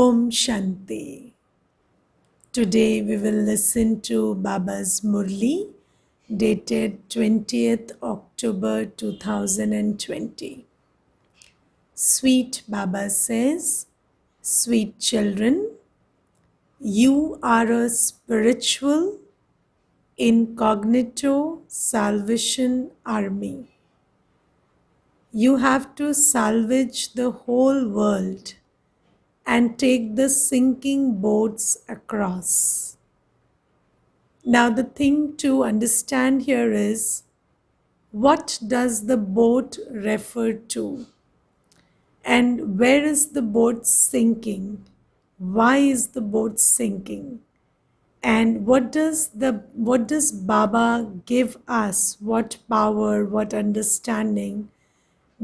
Om Shanti. Today we will listen to Baba's Murli, dated 20th October 2020. Sweet Baba says, sweet children, you are a spiritual incognito salvation army. You have to salvage the whole world and take the sinking boats across. Now the thing to understand here is, what does the boat refer to? And where is the boat sinking? Why is the boat sinking? And what does Baba give us? What power, what understanding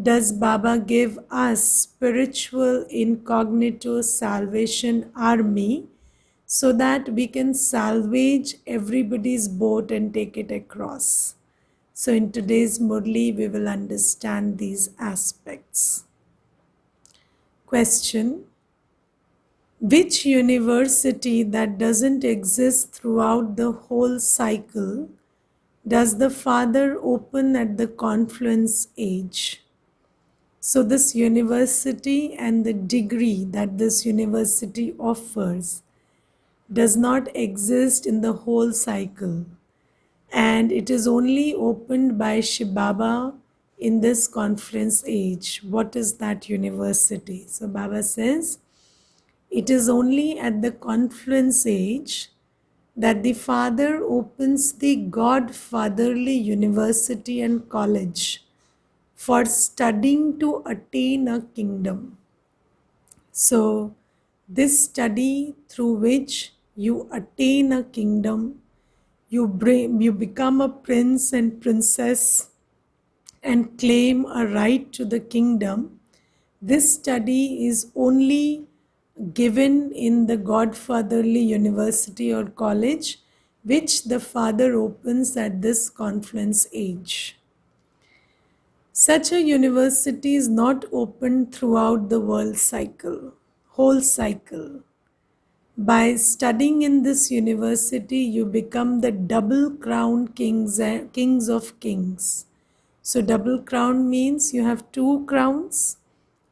does Baba give us? Spiritual incognito salvation army, so that we can salvage everybody's boat and take it across. So in today's Murli, we will understand these aspects. Question: which university that doesn't exist throughout the whole cycle does the Father open at the confluence age? So this university and the degree that this university offers does not exist in the whole cycle, and it is only opened by Shiv Baba in this conference age. What is that university? So Baba says, it is only at the confluence age that the Father opens the Godfatherly University and College for studying to attain a kingdom. So this study through which you attain a kingdom, you become a prince and princess and claim a right to the kingdom. This study is only given in the Godfatherly University or College, which the Father opens at this confluence age. Such a university is not opened throughout the world cycle, whole cycle. By studying in this university, you become the double crown kings of kings. So double crown means you have two crowns.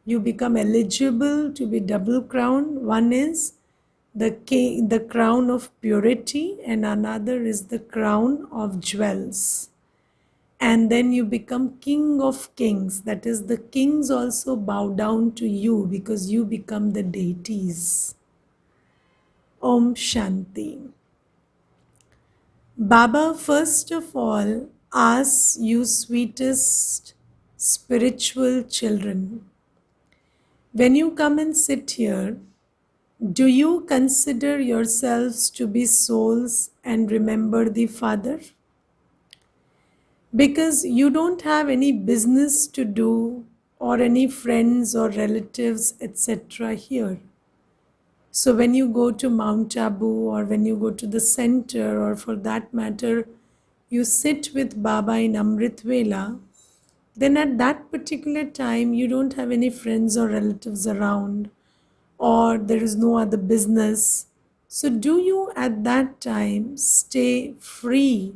You become eligible to be double crown. One is the crown of purity, and another is the crown of jewels. And then you become king of kings. That is, the kings also bow down to you because you become the deities. Om Shanti. Baba first of all asks you, sweetest spiritual children, when you come and sit here, do you consider yourselves to be souls and remember the Father? Because you don't have any business to do or any friends or relatives, etc. here. So when you go to Mount Abu, or when you go to the center, or for that matter, you sit with Baba in Amrit Vela, then at that particular time you don't have any friends or relatives around, or there is no other business. So do you at that time stay free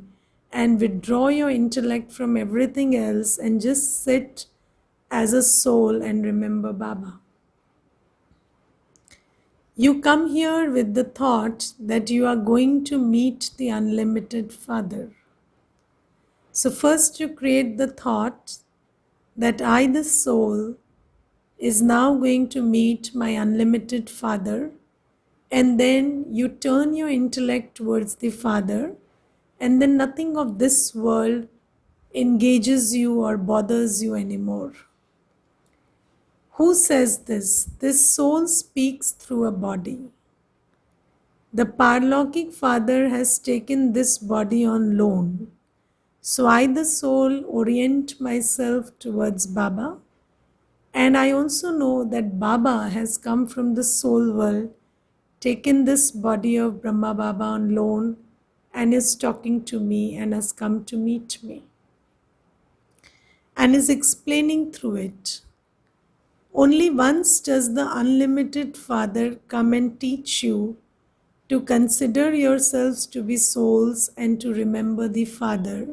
and withdraw your intellect from everything else and just sit as a soul and remember Baba? You come here with the thought that you are going to meet the unlimited Father. So first you create the thought that I, the soul, is now going to meet my unlimited Father, and then you turn your intellect towards the Father, and then nothing of this world engages you or bothers you anymore. Who says this? This soul speaks through a body. The Parlokik Father has taken this body on loan. So I, the soul, orient myself towards Baba, and I also know that Baba has come from the soul world, taken this body of Brahma Baba on loan, and is talking to me and has come to meet me and is explaining through it. Only once does the unlimited Father come and teach you to consider yourselves to be souls and to remember the Father,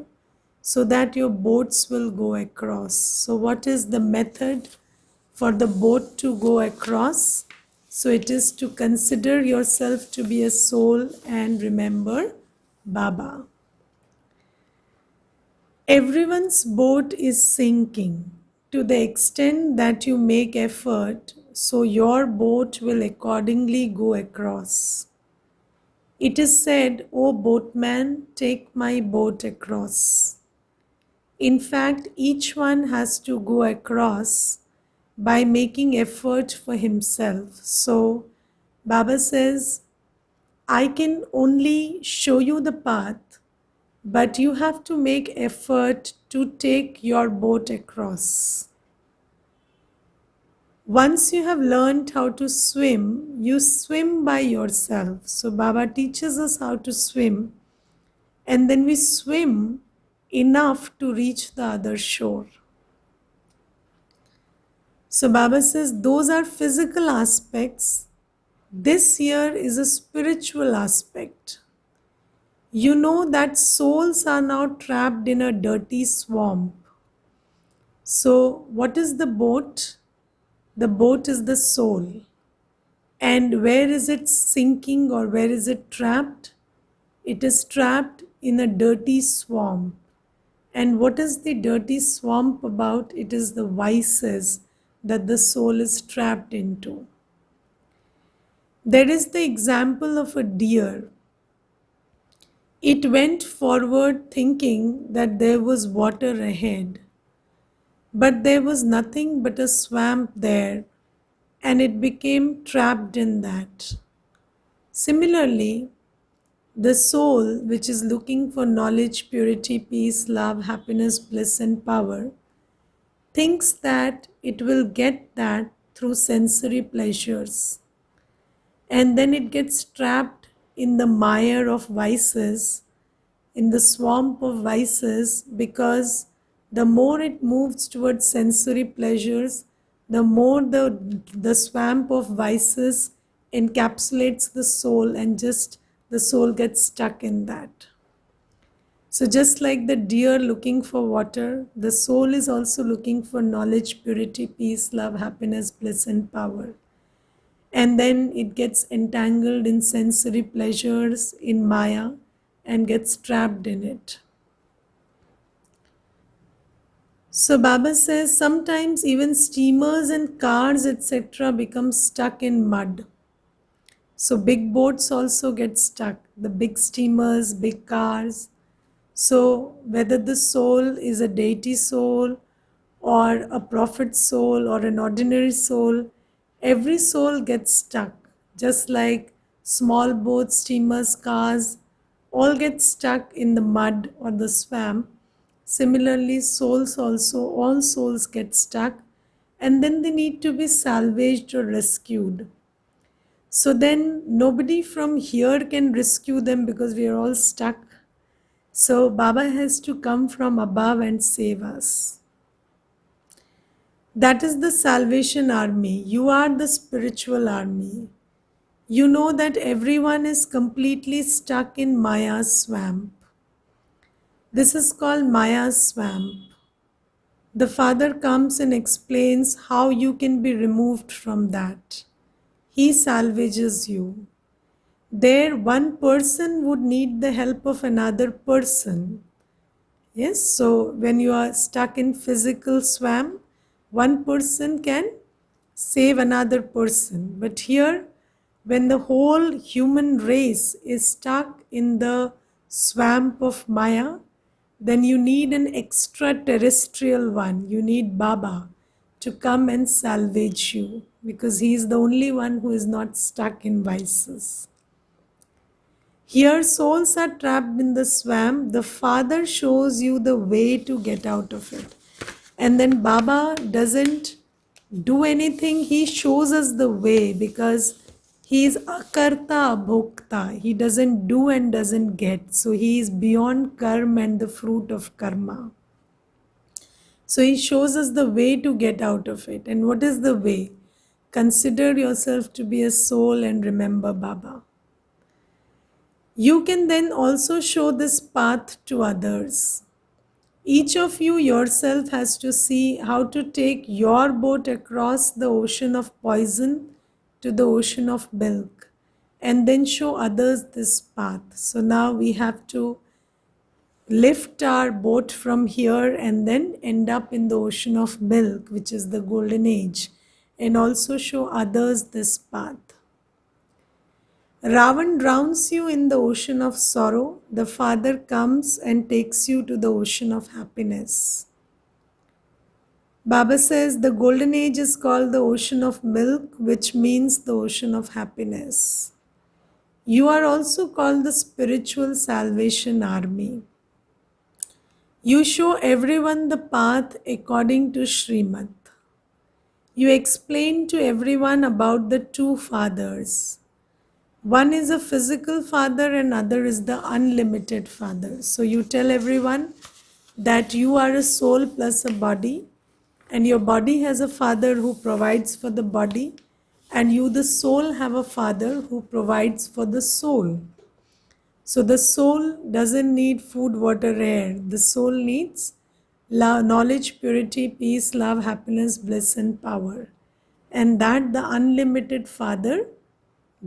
so that your boats will go across. So, what is the method for the boat to go across? So, it is to consider yourself to be a soul and remember Baba. Everyone's boat is sinking. To the extent that you make effort, so your boat will accordingly go across. It is said, "O boatman, take my boat across." In fact, each one has to go across by making effort for himself. So, Baba says, I can only show you the path, but you have to make effort to take your boat across. Once you have learned how to swim, you swim by yourself. So, Baba teaches us how to swim, and then we swim enough to reach the other shore. So, Baba says those are physical aspects. This here is a spiritual aspect. You know that souls are now trapped in a dirty swamp. So, what is the boat? The boat is the soul. And where is it sinking or where is it trapped? It is trapped in a dirty swamp. And what is the dirty swamp about? It is the vices that the soul is trapped into. There is the example of a deer. It went forward thinking that there was water ahead, but there was nothing but a swamp there, and it became trapped in that. Similarly, the soul, which is looking for knowledge, purity, peace, love, happiness, bliss, and power, thinks that it will get that through sensory pleasures. And then it gets trapped in the mire of vices, in the swamp of vices, because the more it moves towards sensory pleasures, the more the swamp of vices encapsulates the soul, and just the soul gets stuck in that. So, just like the deer looking for water, the soul is also looking for knowledge, purity, peace, love, happiness, bliss, and power. And then it gets entangled in sensory pleasures, in Maya, and gets trapped in it. So Baba says sometimes even steamers and cars, etc., become stuck in mud. So big boats also get stuck, the big steamers, big cars. So whether the soul is a deity soul or a prophet soul or an ordinary soul, every soul gets stuck. Just like small boats, steamers, cars all get stuck in the mud or the swamp. Similarly, souls also, all souls get stuck, and then they need to be salvaged or rescued. So then nobody from here can rescue them because we are all stuck. So Baba has to come from above and save us. That is the Salvation Army. You are the spiritual army. You know that everyone is completely stuck in Maya's swamp. This is called Maya's swamp. The Father comes and explains how you can be removed from that. He salvages you. There, one person would need the help of another person. Yes, so when you are stuck in physical swamp, one person can save another person. But here, when the whole human race is stuck in the swamp of Maya, then you need an extraterrestrial one. You need Baba to come and salvage you, because he is the only one who is not stuck in vices. Here, souls are trapped in the swamp. The Father shows you the way to get out of it. And then Baba doesn't do anything, he shows us the way, because he is akarta abhokta. He doesn't do and doesn't get. So he is beyond karma and the fruit of karma. So he shows us the way to get out of it. And what is the way? Consider yourself to be a soul and remember Baba. You can then also show this path to others. Each of you yourself has to see how to take your boat across the ocean of poison to the ocean of milk and then show others this path. So now we have to lift our boat from here and then end up in the ocean of milk, which is the golden age, and also show others this path. Ravan drowns you in the ocean of sorrow. The Father comes and takes you to the ocean of happiness. Baba says the golden age is called the ocean of milk, which means the ocean of happiness. You are also called the spiritual salvation army. You show everyone the path according to Srimad. You explain to everyone about the two fathers. One is a physical father and other is the unlimited father. So you tell everyone that you are a soul plus a body, and your body has a father who provides for the body, and you, the soul, have a father who provides for the soul. So the soul doesn't need food, water, air. The soul needs love, knowledge, purity, peace, love, happiness, bliss, and power. And that the unlimited Father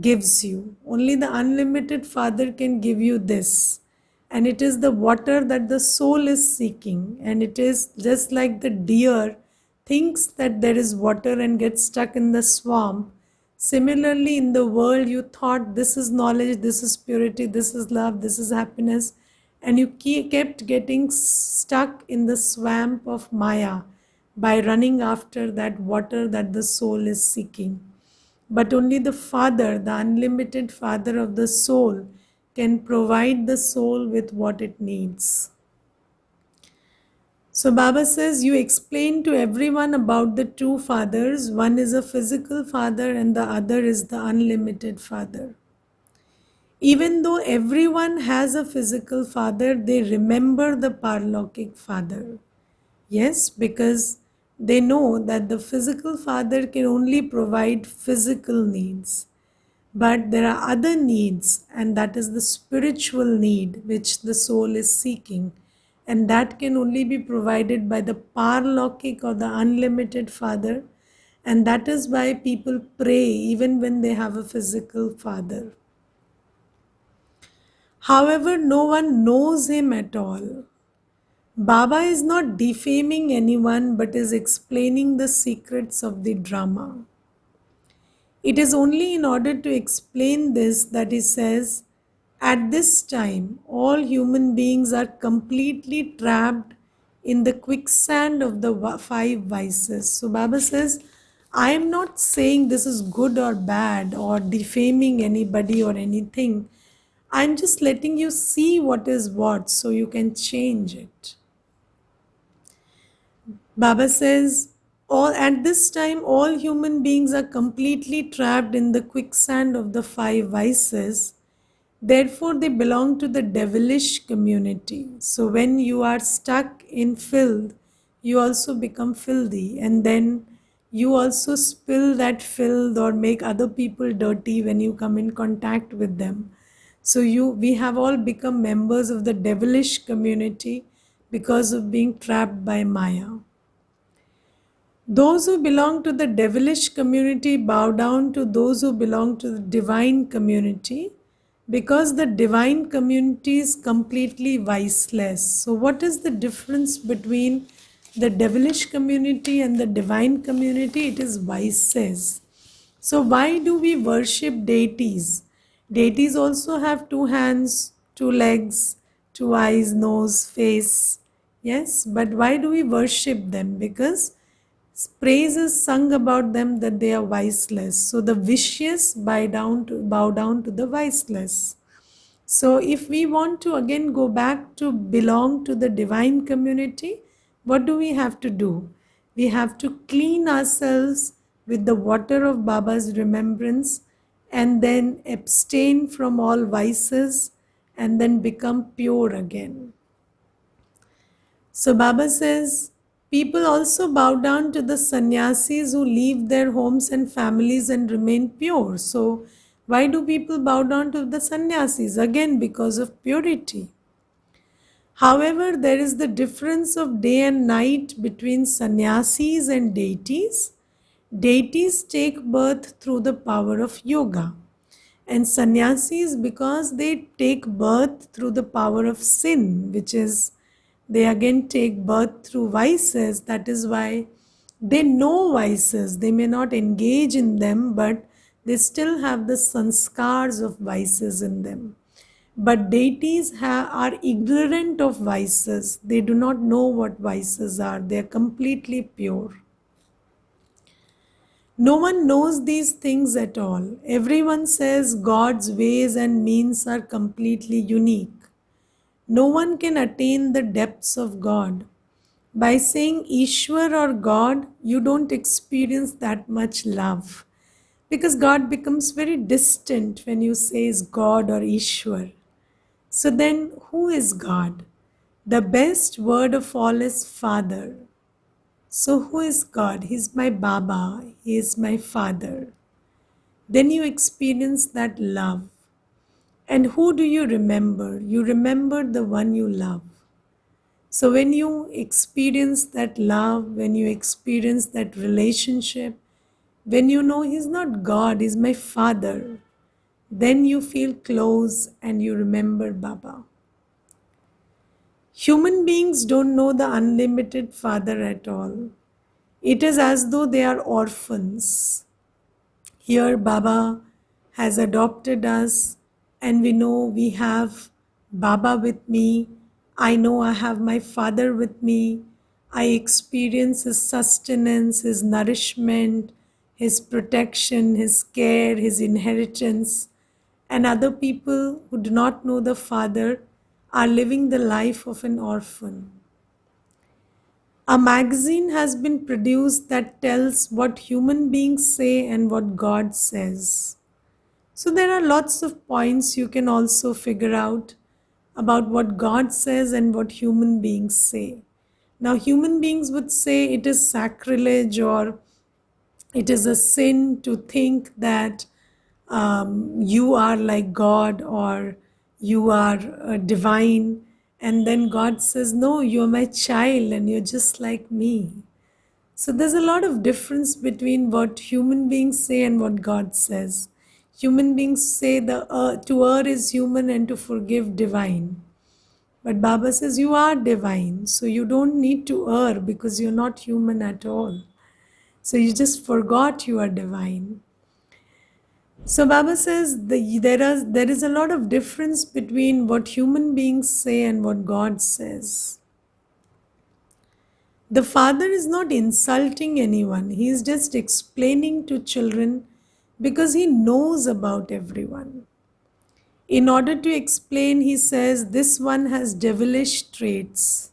gives you. Only the unlimited Father can give you this. And it is the water that the soul is seeking. And it is just like the deer thinks that there is water and gets stuck in the swamp. Similarly, in the world, you thought this is knowledge, this is purity, this is love, this is happiness, and you kept getting stuck in the swamp of Maya by running after that water that the soul is seeking. But only the Father, the unlimited Father of the soul, can provide the soul with what it needs. So Baba says, you explain to everyone about the two fathers. One is a physical father and the other is the unlimited Father. Even though everyone has a physical father, they remember the Parlokik Father. Yes, because they know that the physical father can only provide physical needs. But there are other needs, and that is the spiritual need which the soul is seeking. And that can only be provided by the Parlokik or the unlimited Father. And that is why people pray even when they have a physical father. However, no one knows him at all. Baba is not defaming anyone but is explaining the secrets of the drama. It is only in order to explain this that he says, at this time, all human beings are completely trapped in the quicksand of the five vices. So Baba says, I am not saying this is good or bad or defaming anybody or anything. I'm just letting you see what is what so you can change it. Baba says, at this time, all human beings are completely trapped in the quicksand of the five vices. Therefore, they belong to the devilish community. So, when you are stuck in filth, you also become filthy, and then you also spill that filth or make other people dirty when you come in contact with them. So, we have all become members of the devilish community because of being trapped by Maya. Those who belong to the devilish community bow down to those who belong to the divine community because the divine community is completely viceless. So, what is the difference between the devilish community and the divine community? It is vices. So, why do we worship deities? Deities also have two hands, two legs, two eyes, nose, face. Yes, but why do we worship them? Because praise is sung about them that they are viceless. So the vicious bow down to the viceless. So if we want to again go back to belong to the divine community, what do we have to do? We have to clean ourselves with the water of Baba's remembrance and then abstain from all vices and then become pure again. So Baba says, People also bow down to the sannyasis who leave their homes and families and remain pure. So, why do people bow down to the sannyasis? Again, because of purity. However, there is the difference of day and night between sannyasis and deities. Deities take birth through the power of yoga, and sannyasis, because they take birth through the power of sin, which is they again take birth through vices. That is why they know vices. They may not engage in them, but they still have the sanskars of vices in them. But deities are ignorant of vices. They do not know what vices are. They are completely pure. No one knows these things at all. Everyone says God's ways and means are completely unique. No one can attain the depths of God. By saying Ishwar or God, you don't experience that much love. Because God becomes very distant when you say God or Ishwar. So then, who is God? The best word of all is Father. So, who is God? He's my Baba, He is my Father. Then you experience that love. And who do you remember? You remember the one you love. So, when you experience that love, when you experience that relationship, when you know He's not God, He's my Father, then you feel close and you remember Baba. Human beings don't know the unlimited Father at all. It is as though they are orphans. Here, Baba has adopted us, and we know we have Baba with me. I know I have my Father with me. I experience His sustenance, His nourishment, His protection, His care, His inheritance. And other people who do not know the Father are living the life of an orphan. A magazine has been produced that tells what human beings say and what God says. So there are lots of points you can also figure out about what God says and what human beings say. Now, human beings would say it is sacrilege or it is a sin to think that you are like God or you are divine. And then God says, no, you're my child and you're just like me. So there's a lot of difference between what human beings say and what God says. Human beings say to err is human and to forgive divine. But Baba says you are divine, so you don't need to err because you're not human at all. So you just forgot you are divine. So Baba says there is a lot of difference between what human beings say and what God says. The father is not insulting anyone. He is just explaining to children because he knows about everyone. In order to explain, he says this one has devilish traits.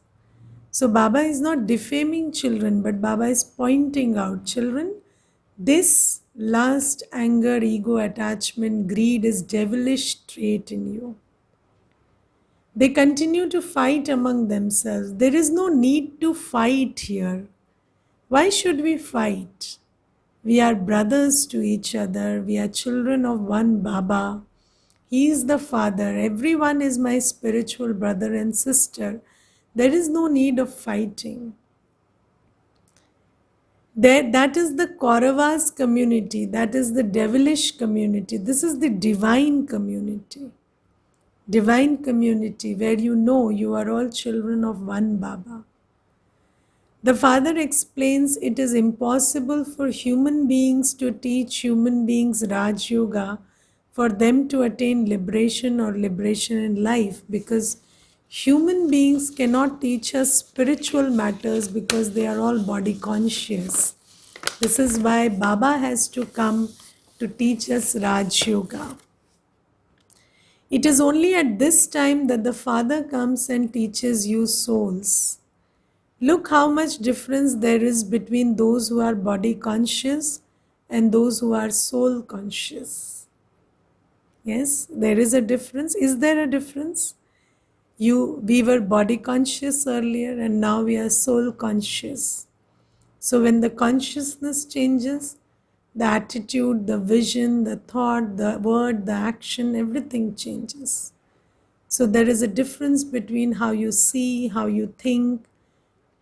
So Baba is not defaming children, but Baba is pointing out, children, this lust, anger, ego, attachment, greed is devilish trait in you. They continue to fight among themselves. There is no need to fight here. Why should we fight? We are brothers to each other. We are children of one Baba. He is the Father. Everyone is my spiritual brother and sister. There is no need of fighting. That is the Kauravas community. That is the devilish community. This is the divine community. Divine community where you know you are all children of one Baba. The Father explains it is impossible for human beings to teach human beings Raj Yoga for them to attain liberation or liberation in life, because human beings cannot teach us spiritual matters because they are all body conscious. This is why Baba has to come to teach us Raj Yoga. It is only at this time that the Father comes and teaches you souls. Look how much difference there is between those who are body conscious and those who are soul conscious. Yes, there is a difference. Is there a difference? We were body conscious earlier and now we are soul conscious. So when the consciousness changes, the attitude, the vision, the thought, the word, the action, everything changes. So there is a difference between how you see, how you think,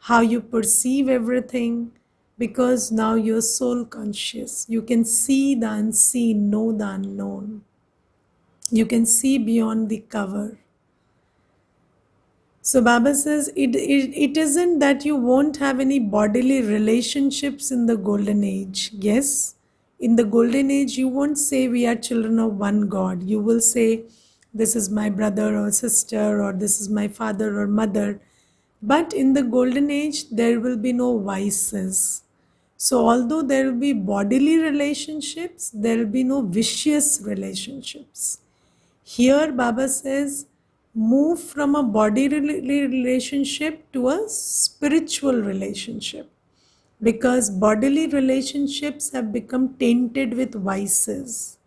how you perceive everything, because now you're soul conscious. You can see the unseen, know the unknown. You can see beyond the cover. So Baba says it isn't that you won't have any bodily relationships in the golden age. Yes, in the golden age, you won't say we are children of one God. You will say, this is my brother or sister, or this is my father or mother. But in the golden age, there will be no vices. So although there will be bodily relationships, there will be no vicious relationships. Here, Baba says, move from a body relationship to a spiritual relationship, because bodily relationships have become tainted with vices.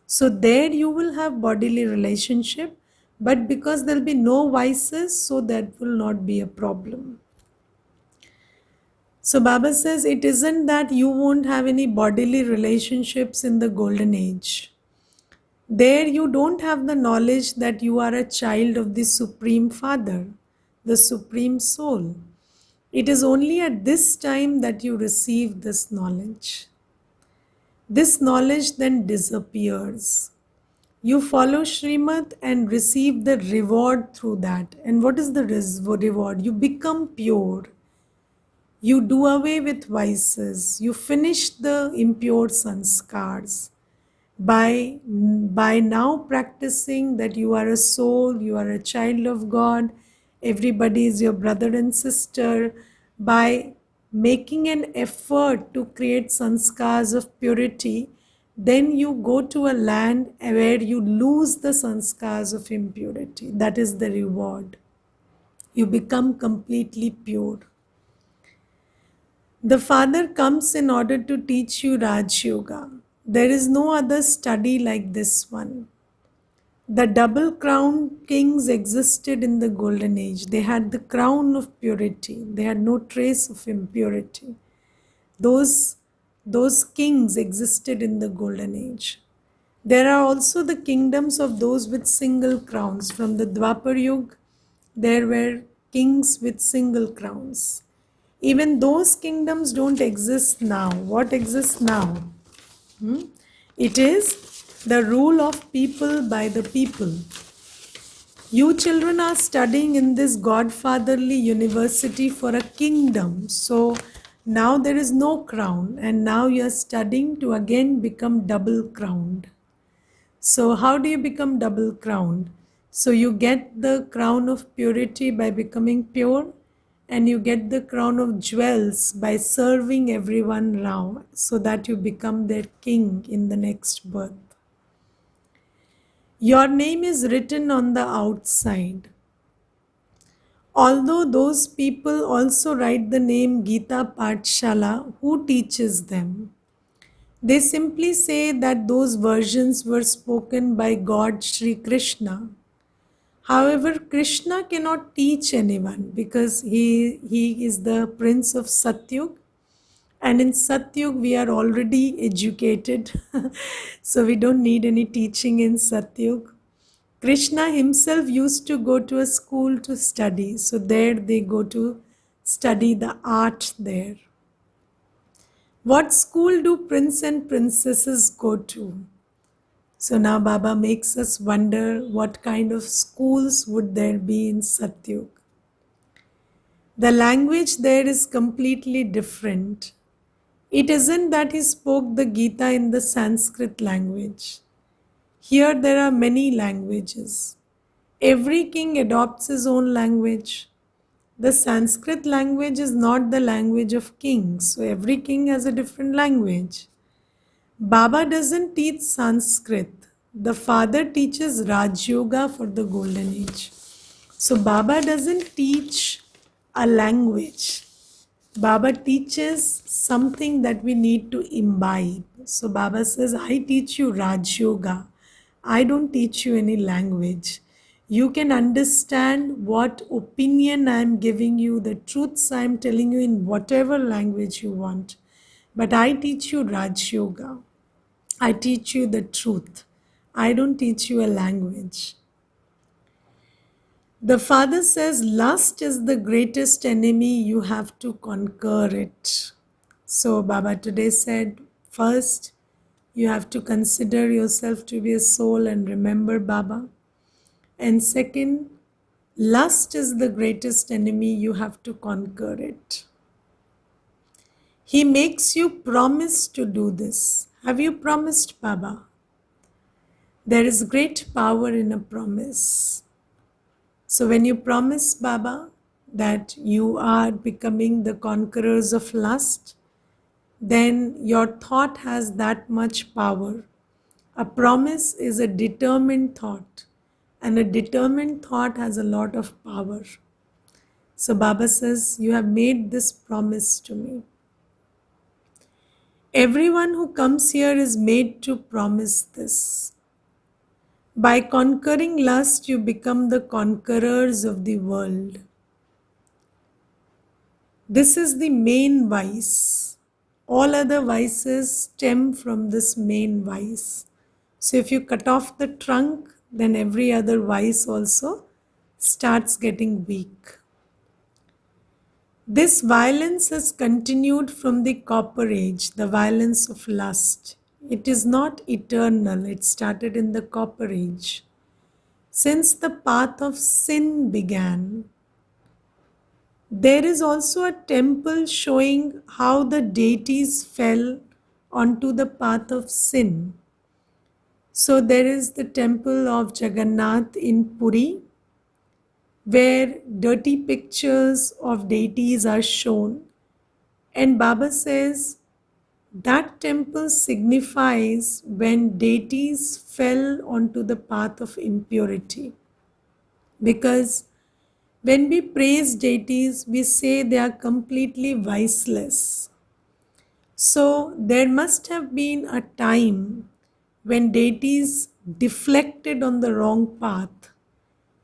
So there you will have bodily relationship, but because there will be no vices, so that will not be a problem. So Baba says it isn't that you won't have any bodily relationships in the golden age. There you don't have the knowledge that you are a child of the Supreme Father, the Supreme Soul. It is only at this time that you receive this knowledge. This knowledge then disappears. You follow Srimad and receive the reward through that. And what is the reward? You become pure. You do away with vices. You finish the impure sanskars. By now practicing that you are a soul, you are a child of God, everybody is your brother and sister, by making an effort to create sanskars of purity, then you go to a land where you lose the sanskars of impurity. That is the reward. You become completely pure. The Father comes in order to teach you Raj Yoga. There is no other study like this one. The double crowned kings existed in the golden age. They had the crown of purity. They had no trace of impurity. Those kings existed in the golden age. There are also the kingdoms of those with single crowns. From the Dwapar Yuga, there were kings with single crowns. Even those kingdoms don't exist now. What exists now? It is the rule of people by the people. You children are studying in this Godfatherly university for a kingdom. So now there is no crown, and now you are studying to again become double crowned. So how do you become double crowned? So you get the crown of purity by becoming pure, and you get the crown of jewels by serving everyone round, so that you become their king in the next birth. Your name is written on the outside. Although those people also write the name Gita Pathshala, who teaches them? They simply say that those versions were spoken by God Sri Krishna. However, Krishna cannot teach anyone because he is the prince of Satyug. And in Satyug, we are already educated. So we don't need any teaching in Satyug. Krishna himself used to go to a school to study. So there they go to study the art there. What school do prince and princesses go to? So now Baba makes us wonder what kind of schools would there be in Satyug. The language there is completely different. It isn't that he spoke the Gita in the Sanskrit language. Here there are many languages. Every king adopts his own language. The Sanskrit language is not the language of kings, so every king has a different language. Baba doesn't teach Sanskrit. The Father teaches Raj Yoga for the golden age. So Baba doesn't teach a language. Baba teaches something that we need to imbibe. So Baba says, I teach you Raj Yoga. I don't teach you any language. You can understand what opinion I am giving you, the truths I am telling you in whatever language you want. But I teach you Raj Yoga. I teach you the truth. I don't teach you a language. The father says lust is the greatest enemy, you have to conquer it. So Baba today said, first, you have to consider yourself to be a soul and remember Baba. And second, lust is the greatest enemy, you have to conquer it. He makes you promise to do this. Have you promised Baba? There is great power in a promise. So when you promise Baba that you are becoming the conquerors of lust, then your thought has that much power. A promise is a determined thought, and a determined thought has a lot of power. So Baba says, you have made this promise to me. Everyone who comes here is made to promise this. By conquering lust, you become the conquerors of the world. This is the main vice. All other vices stem from this main vice. So if you cut off the trunk, then every other vice also starts getting weak. This violence has continued from the Copper Age, the violence of lust. It is not eternal, it started in the Copper Age. Since the path of sin began, there is also a temple showing how the deities fell onto the path of sin. So there is the temple of Jagannath in Puri, where dirty pictures of deities are shown. And Baba says that temple signifies when deities fell onto the path of impurity. Because when we praise deities, we say they are completely viceless. So there must have been a time when deities deflected on the wrong path,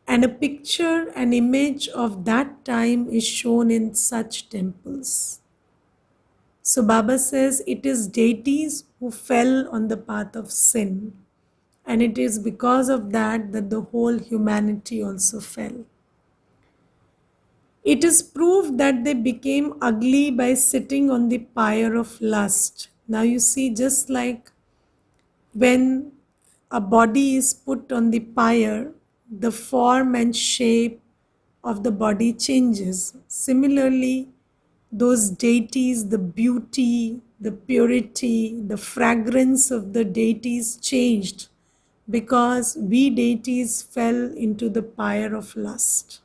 and a picture, an image of that time is shown in such temples. So Baba says it is deities who fell on the path of sin, and it is because of that that the whole humanity also fell. It is proved that they became ugly by sitting on the pyre of lust. Now you see, just like when a body is put on the pyre, the form and shape of the body changes. Similarly, those deities, the beauty, the purity, the fragrance of the deities changed because we deities fell into the pyre of lust.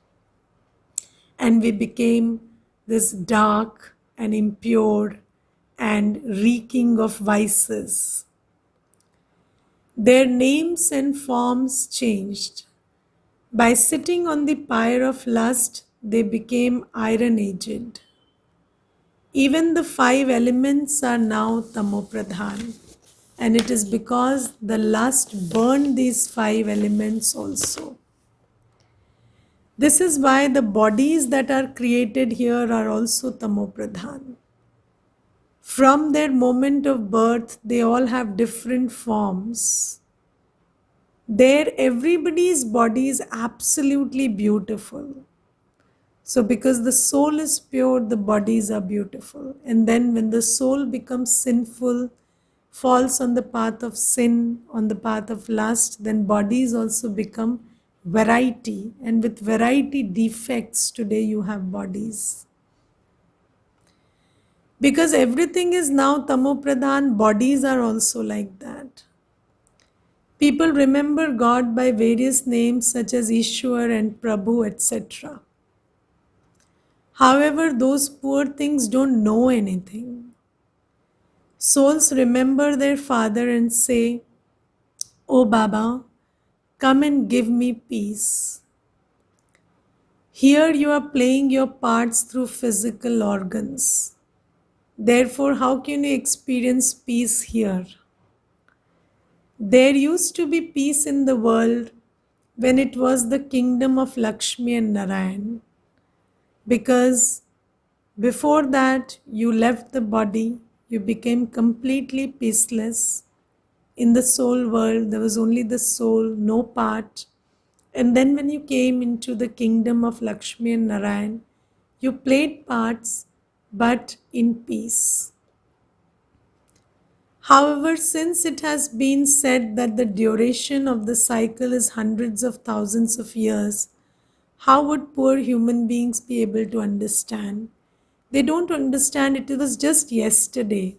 And we became this dark and impure and reeking of vices. Their names and forms changed. By sitting on the pyre of lust, they became iron-aged. Even the 5 elements are now tamopradhan, and it is because the lust burned these 5 elements also. This is why the bodies that are created here are also tamopradhan. From their moment of birth, they all have different forms. There, everybody's body is absolutely beautiful. So because the soul is pure, the bodies are beautiful. And then when the soul becomes sinful, falls on the path of sin, on the path of lust, then bodies also become variety. And with variety defects, today you have bodies. Because everything is now tamopradhan, bodies are also like that. People remember God by various names such as Ishwar and Prabhu, etc. However, those poor things don't know anything. Souls remember their father and say, "Oh Baba, come and give me peace." Here you are playing your parts through physical organs. Therefore, how can you experience peace here? There used to be peace in the world when it was the kingdom of Lakshmi and Narayan, because before that you left the body, you became completely peaceless. In the soul world, there was only the soul, no part. And then when you came into the kingdom of Lakshmi and Narayan, you played parts, but in peace. However, since it has been said that the duration of the cycle is hundreds of thousands of years, how would poor human beings be able to understand? They don't understand. It was just yesterday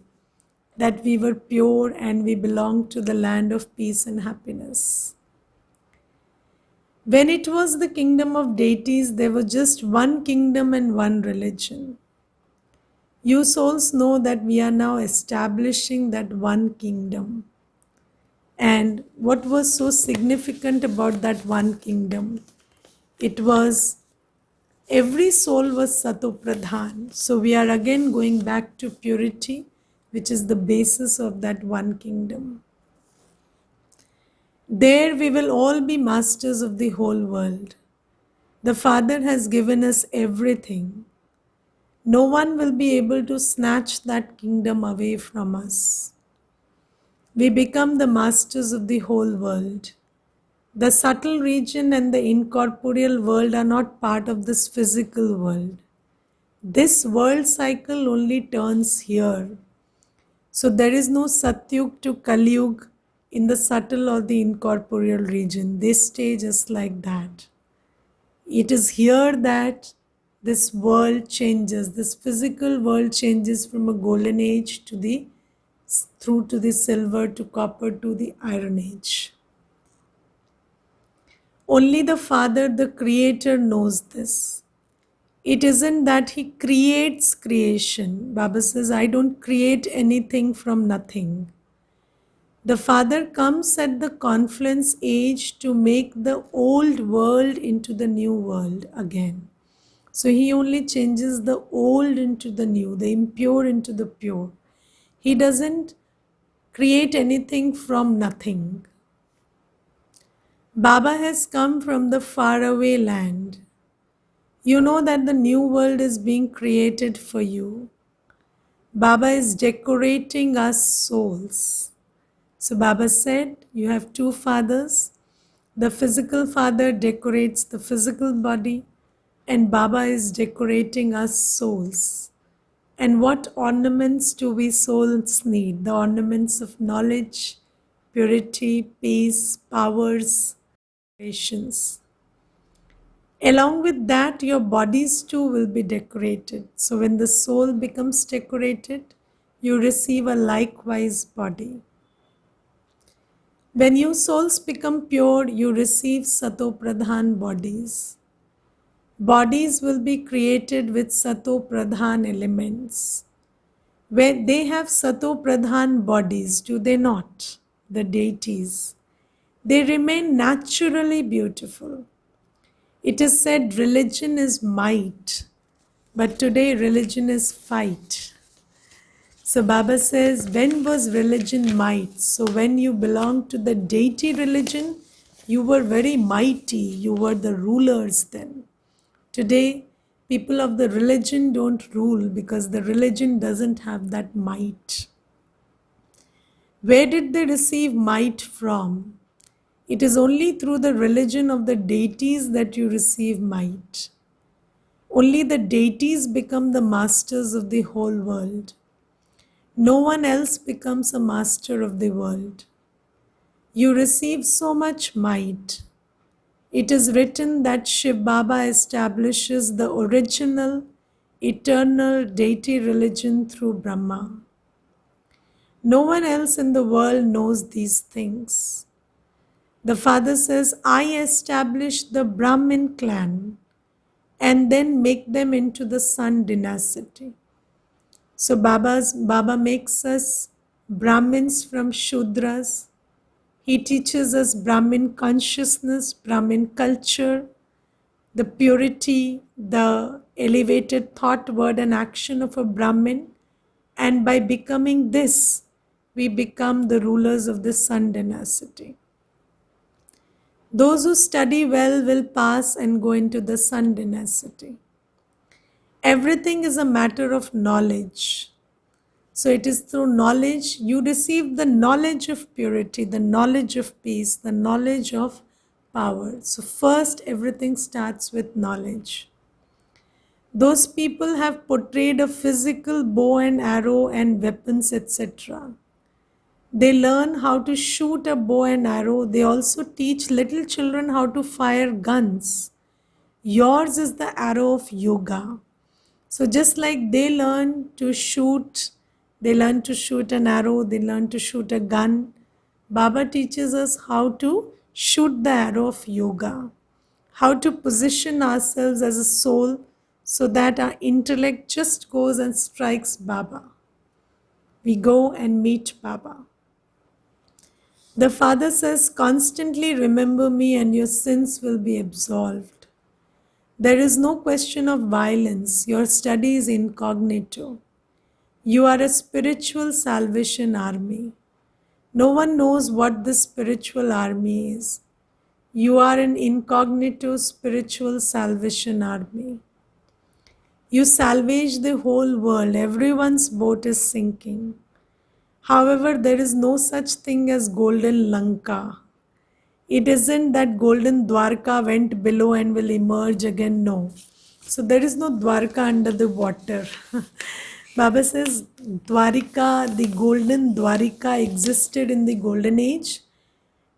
that we were pure and we belonged to the land of peace and happiness. When it was the kingdom of deities, there was just one kingdom and one religion. You souls know that we are now establishing that one kingdom. And what was so significant about that one kingdom? It was every soul was Sato Pradhan. So we are again going back to purity, which is the basis of that one kingdom. There we will all be masters of the whole world. The Father has given us everything. No one will be able to snatch that kingdom away from us. We become the masters of the whole world. The subtle region and the incorporeal world are not part of this physical world. This world cycle only turns here. So there is no Satyug to Kalyug in the subtle or the incorporeal region. They stay just like that. It is here that this world changes. This physical world changes from a golden age to the through to the silver to copper to the iron age. Only the Father, the Creator, knows this. It isn't that He creates creation. Baba says, I don't create anything from nothing. The Father comes at the confluence age to make the old world into the new world again. So He only changes the old into the new, the impure into the pure. He doesn't create anything from nothing. Baba has come from the faraway land. You know that the new world is being created for you. Baba is decorating us souls. So Baba said, you have two fathers. The physical father decorates the physical body, and Baba is decorating us souls. And what ornaments do we souls need? The ornaments of knowledge, purity, peace, powers, patience. Along with that, your bodies too will be decorated. So when the soul becomes decorated, you receive a likewise body. When you souls become pure, you receive Sato Pradhan bodies. Bodies will be created with Sato Pradhan elements. Where they have Sato Pradhan bodies, do they not? The deities. They remain naturally beautiful. It is said religion is might, but today religion is fight. So Baba says, when was religion might? So when you belong to the deity religion, you were very mighty. You were the rulers then. Today, people of the religion don't rule because the religion doesn't have that might. Where did they receive might from? It is only through the religion of the deities that you receive might. Only the deities become the masters of the whole world. No one else becomes a master of the world. You receive so much might. It is written that Shiv Baba establishes the original, eternal deity religion through Brahma. No one else in the world knows these things. The Father says, I establish the Brahmin clan and then make them into the Sun dynasty. So Baba makes us Brahmins from Shudras. He teaches us Brahmin consciousness, Brahmin culture, the purity, the elevated thought, word and action of a Brahmin. And by becoming this, we become the rulers of the Sun dynasty. Those who study well will pass and go into the sun dynasty. Everything is a matter of knowledge. So it is through knowledge you receive the knowledge of purity, the knowledge of peace, the knowledge of power. So first everything starts with knowledge. Those people have portrayed a physical bow and arrow and weapons, etc. They learn how to shoot a bow and arrow. They also teach little children how to fire guns. Yours is the arrow of yoga. So just like they learn to shoot an arrow, they learn to shoot a gun. Baba teaches us how to shoot the arrow of yoga, how to position ourselves as a soul so that our intellect just goes and strikes Baba. We go and meet Baba. The Father says, constantly remember me and your sins will be absolved. There is no question of violence. Your study is incognito. You are a spiritual salvation army. No one knows what this spiritual army is. You are an incognito spiritual salvation army. You salvage the whole world. Everyone's boat is sinking. However, there is no such thing as golden Lanka. It isn't that golden Dwarka went below and will emerge again. No. So there is no Dwarka under the water. Baba says Dwarika, the golden Dwarika existed in the golden age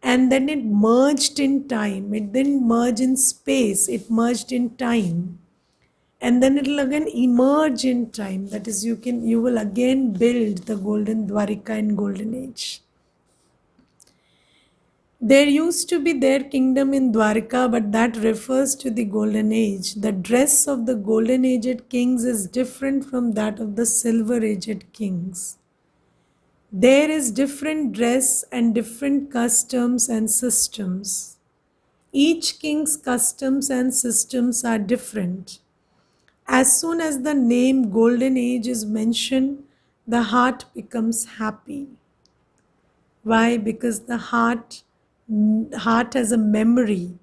and then it merged in time. It didn't merge in space, it merged in time. And then it will again emerge in time. That is, you will again build the golden Dwarika in golden age. There used to be their kingdom in Dwarka, but that refers to the golden age. The dress of the golden aged kings is different from that of the silver aged kings. There is different dress and different customs and systems. Each king's customs and systems are different. As soon as the name golden age is mentioned, the heart becomes happy. Why? Because the heart has a memory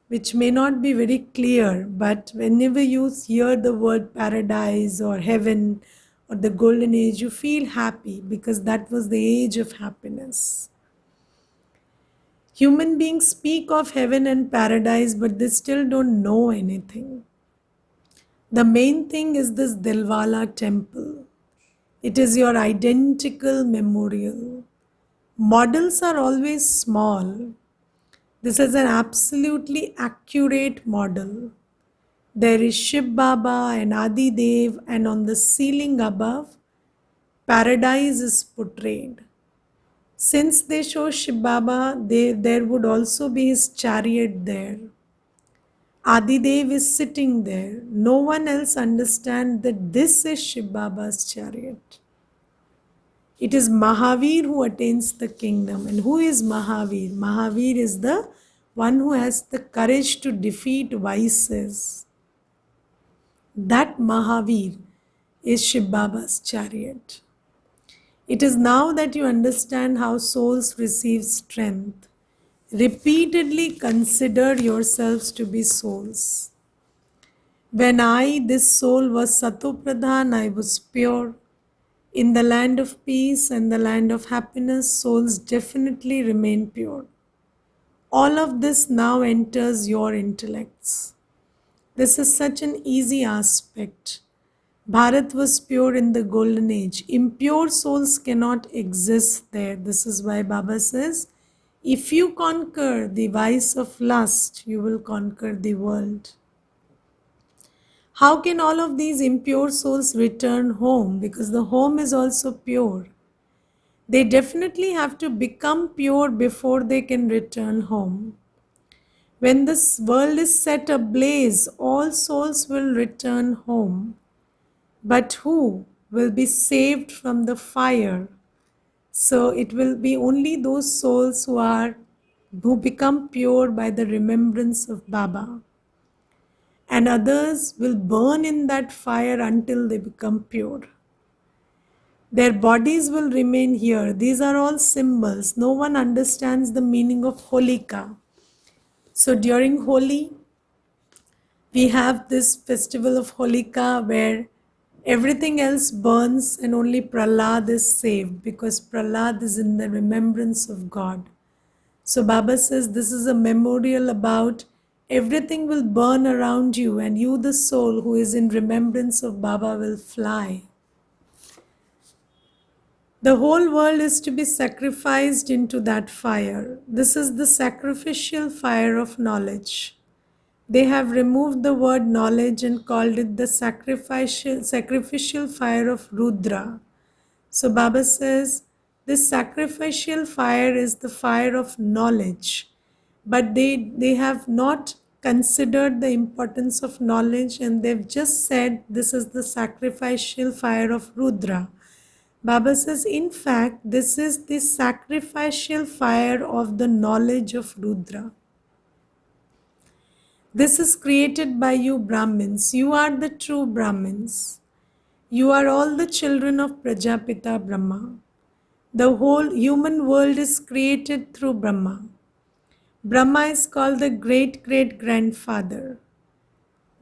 which may not be very clear, but whenever you hear the word paradise or heaven or the golden age, you feel happy because that was the age of happiness. Human beings speak of heaven and paradise, but they still don't know anything. The main thing is this Dilwala temple. It is your identical memorial. Models are always small. This is an absolutely accurate model. There is Shiv Baba and Adi Dev, and on the ceiling above, paradise is portrayed. Since they show Shiv Baba, there would also be his chariot there. Adidev is sitting there. No one else understands that this is Shiv Baba's chariot. It is Mahavir who attains the kingdom. And who is Mahavir? Mahavir is the one who has the courage to defeat vices. That Mahavir is Shiv Baba's chariot. It is now that you understand how souls receive strength. Repeatedly consider yourselves to be souls. When I, this soul, was Satopradhan, I was pure. In the land of peace and the land of happiness, souls definitely remain pure. All of this now enters your intellects. This is such an easy aspect. Bharat was pure in the golden age. Impure souls cannot exist there. This is why Baba says, if you conquer the vice of lust, you will conquer the world. How can all of these impure souls return home? Because the home is also pure. They definitely have to become pure before they can return home. When this world is set ablaze, all souls will return home. But who will be saved from the fire? So it will be only those souls who become pure by the remembrance of Baba. And others will burn in that fire until they become pure. Their bodies will remain here. These are all symbols. No one understands the meaning of Holika. So during Holi, we have this festival of Holika where everything else burns and only Prahlad is saved because Prahlad is in the remembrance of God. So Baba says this is a memorial about everything will burn around you and you, the soul who is in remembrance of Baba, will fly. The whole world is to be sacrificed into that fire. This is the sacrificial fire of knowledge. They have removed the word knowledge and called it the sacrificial fire of Rudra. So Baba says this sacrificial fire is the fire of knowledge, but they have not considered the importance of knowledge and they've just said this is the sacrificial fire of Rudra. Baba says, in fact, this is the sacrificial fire of the knowledge of Rudra. This is created by you Brahmins. You are the true Brahmins. You are all the children of Prajapita Brahma. The whole human world is created through Brahma. Brahma is called the great-great-grandfather.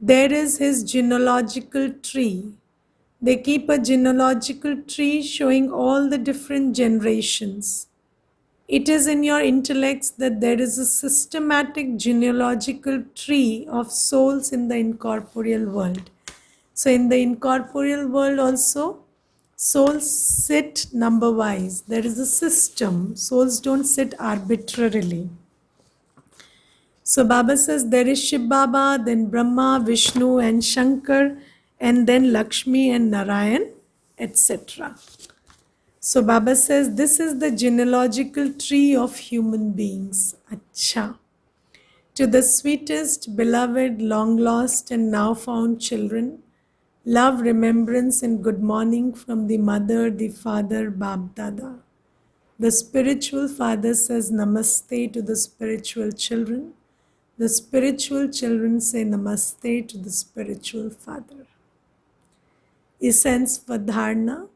There is his genealogical tree. They keep a genealogical tree showing all the different generations. It is in your intellects that there is a systematic genealogical tree of souls in the incorporeal world. So in the incorporeal world also, souls sit number wise. There is a system. Souls don't sit arbitrarily. So Baba says there is Shiv Baba, then Brahma, Vishnu and Shankar, and then Lakshmi and Narayan, etc. So Baba says this is the genealogical tree of human beings. Acha. To the sweetest, beloved, long lost and now found children, love, remembrance and good morning from the mother, the father, Bab Dada. The spiritual father says namaste to the spiritual children. The spiritual children say namaste to the spiritual father. Essence for dharana.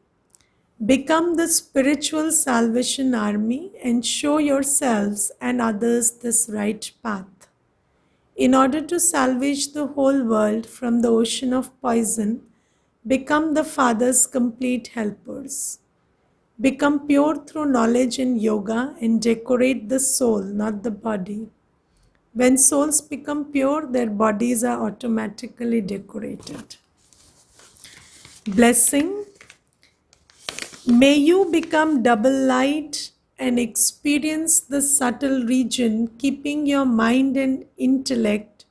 Become the spiritual salvation army and show yourselves and others this right path. In order to salvage the whole world from the ocean of poison, become the Father's complete helpers. Become pure through knowledge and yoga and decorate the soul, not the body. When souls become pure, their bodies are automatically decorated. Blessing. May you become double light and experience the subtle region, keeping your mind and intellect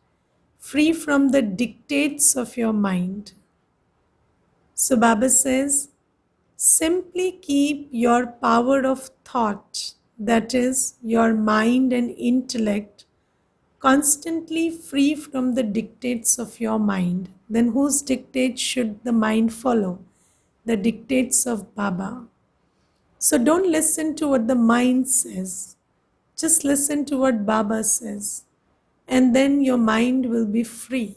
free from the dictates of your mind. So Baba says, simply keep your power of thought, that is, your mind and intellect, constantly free from the dictates of your mind. Then whose dictates should the mind follow? The dictates of Baba. So don't listen to what the mind says. Just listen to what Baba says. And then your mind will be free.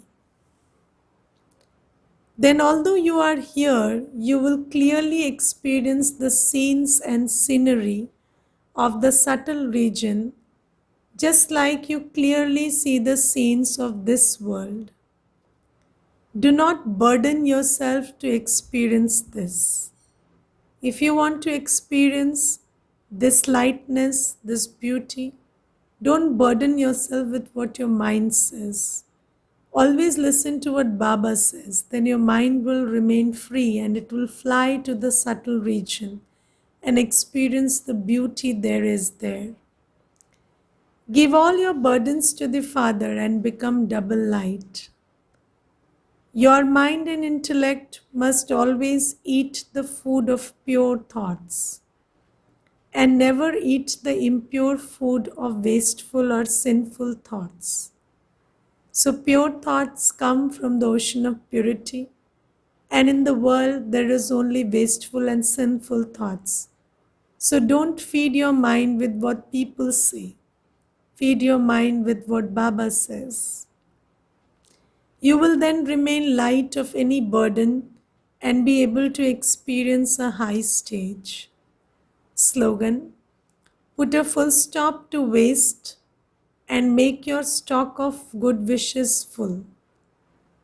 Then although you are here, you will clearly experience the scenes and scenery of the subtle region, just like you clearly see the scenes of this world. Do not burden yourself to experience this. If you want to experience this lightness, this beauty, don't burden yourself with what your mind says. Always listen to what Baba says. Then your mind will remain free and it will fly to the subtle region and experience the beauty there is there. Give all your burdens to the Father and become double light. Your mind and intellect must always eat the food of pure thoughts and never eat the impure food of wasteful or sinful thoughts. So pure thoughts come from the ocean of purity, and in the world there is only wasteful and sinful thoughts. So don't feed your mind with what people say. Feed your mind with what Baba says. You will then remain light of any burden and be able to experience a high stage. Slogan: put a full stop to waste and make your stock of good wishes full.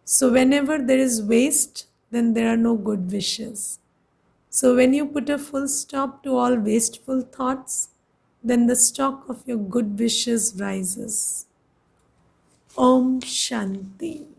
So, whenever there is waste, then there are no good wishes. So, when you put a full stop to all wasteful thoughts, then the stock of your good wishes rises. Om Shanti.